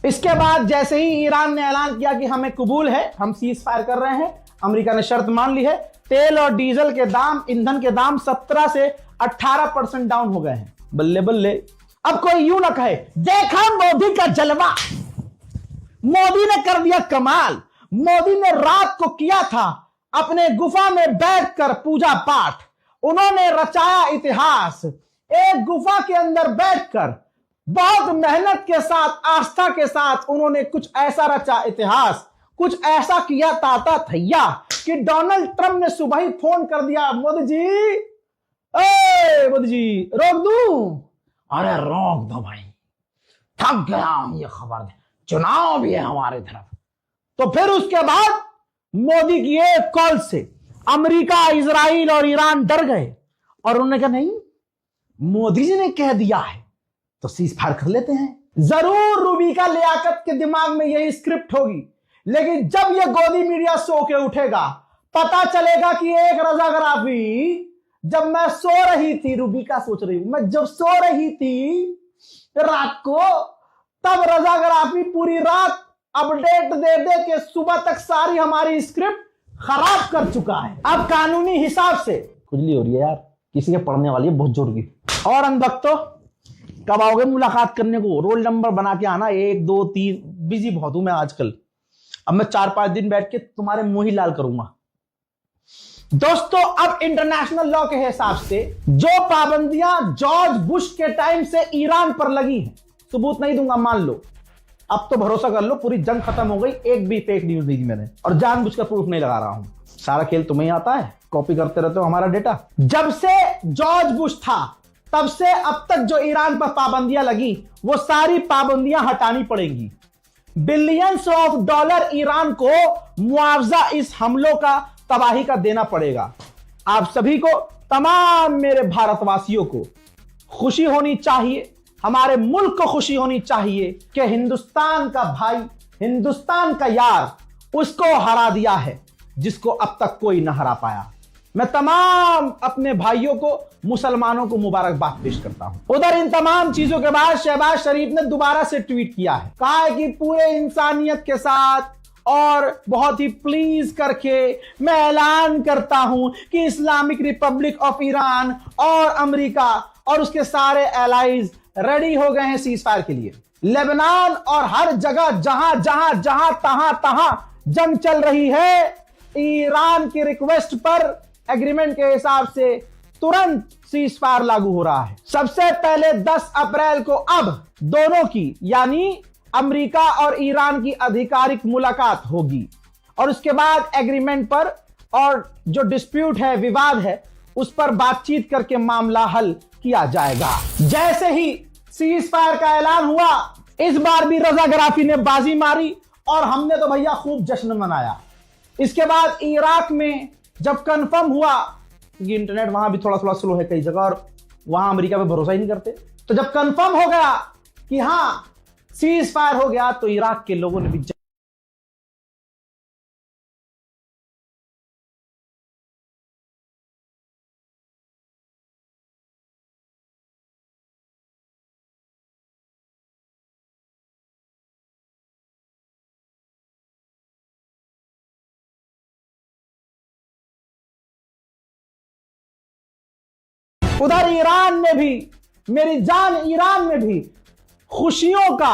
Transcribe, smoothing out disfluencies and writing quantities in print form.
इसके बाद जैसे ही ईरान ने ऐलान किया कि हमें कबूल है, हम सीज फायर कर रहे हैं, अमेरिका ने शर्त मान ली है, तेल और डीजल के दाम, ईंधन के दाम 17 से 18% डाउन हो गए हैं। बल्ले बल्ले। अब कोई यूं ना कहे देखा मोदी का जलवा, मोदी ने कर दिया कमाल। मोदी ने रात को किया था अपने गुफा में बैठकर पूजा पाठ, उन्होंने रचाया इतिहास। एक गुफा के अंदर बैठकर बहुत मेहनत के साथ, आस्था के साथ उन्होंने कुछ ऐसा रचा इतिहास, कुछ ऐसा किया ताता थैया कि डोनाल्ड ट्रंप ने सुबह ही फोन कर दिया, मोदी जी, मोदी जी रोक दूं? अरे रोक दो भाई, थक गया हूं ये खबर दे, चुनाव भी है हमारे तरफ। तो फिर उसके बाद मोदी की एक कॉल से अमेरिका, इजराइल और ईरान डर गए और उन्होंने कहा नहीं, मोदी जी ने कह दिया है तो सीज फायर कर लेते हैं। जरूर रूबिका लियाकत के दिमाग में यही स्क्रिप्ट होगी, लेकिन जब यह गोदी मीडिया सो के उठेगा, पता चलेगा कि एक रजा गराफी, जब मैं सो रही थी, रूबिका सोच रही हूं, मैं जब सो रही थी रात को, तब रजा गराफी पूरी रात अपडेट दे दे के सुबह तक सारी हमारी स्क्रिप्ट खराब कर चुका है। अब कानूनी हिसाब से खुजली हो रही है यार, किसी के पढ़ने वाली है बहुत जोर की। और अनभक्तों, कब आओगे मुलाकात करने को? रोल नंबर बना के आना, 1 2 3। बिजी बहुत हूं मैं आजकल, अब मैं 4-5 दिन बैठ के तुम्हारे मुंह ही लाल करूंगा। दोस्तों, अब इंटरनेशनल लॉ के हिसाब से जो पाबंदियां जॉर्ज बुश के टाइम से ईरान पर लगी हैं, सबूत नहीं दूंगा, मान लो, अब तो भरोसा कर लो पूरी जंग खत्म हो गई, एक भी फेक न्यूज नहीं दी मैंने, और जानबूझकर प्रूफ नहीं लगा रहा हूं। सारा खेल तुम्हें ही आता है, कॉपी करते रहते हो हमारा डेटा। जब से जॉर्ज बुश था तब से अब तक जो ईरान पर पाबंदियां लगी, वो सारी पाबंदियां हटानी पड़ेंगी। बिलियंस ऑफ डॉलर ईरान को मुआवजा इस हमलों का, तबाही का देना पड़ेगा। आप सभी को, तमाम मेरे भारतवासियों को खुशी होनी चाहिए, हमारे मुल्क को खुशी होनी चाहिए कि हिंदुस्तान का भाई, हिंदुस्तान का यार उसको हरा दिया है जिसको अब तक कोई न हरा पाया। मैं तमाम अपने भाइयों को, मुसलमानों को मुबारकबाद पेश करता हूं। उधर इन तमाम चीजों के बाद शहबाज शरीफ ने दोबारा से ट्वीट किया है, कहा है कि पूरे इंसानियत के साथ और बहुत ही प्लीज करके मैं ऐलान करता हूं कि इस्लामिक रिपब्लिक ऑफ ईरान और अमेरिका और उसके सारे एलाइज रेडी हो गए हैं सीज फायर के लिए। लेबनान और हर जगह जहां जहां जहां तहां तहां जंग चल रही है, ईरान की रिक्वेस्ट पर एग्रीमेंट के हिसाब से तुरंत सीज फायर लागू हो रहा है। सबसे पहले 10 अप्रैल को अब दोनों की, यानी अमेरिका और ईरान की आधिकारिक मुलाकात होगी और उसके बाद एग्रीमेंट पर और जो डिस्प्यूट है, विवाद है, उस पर बातचीत करके मामला हल किया जाएगा। जैसे ही सीज फायर का ऐलान हुआ, इस बार भी रजा गराफी ने बाजी मारी और हमने तो भैया खूब जश्न मनाया। इसके बाद इराक में जब कंफर्म हुआ, क्योंकि इंटरनेट वहां भी थोड़ा थोड़ा स्लो है कई जगह और वहां अमेरिका पे भरोसा ही नहीं करते, तो जब कंफर्म हो गया कि हां सीज फायर हो गया, तो इराक के लोगों ने भी उधर ईरान में भी, मेरी जान ईरान में भी खुशियों का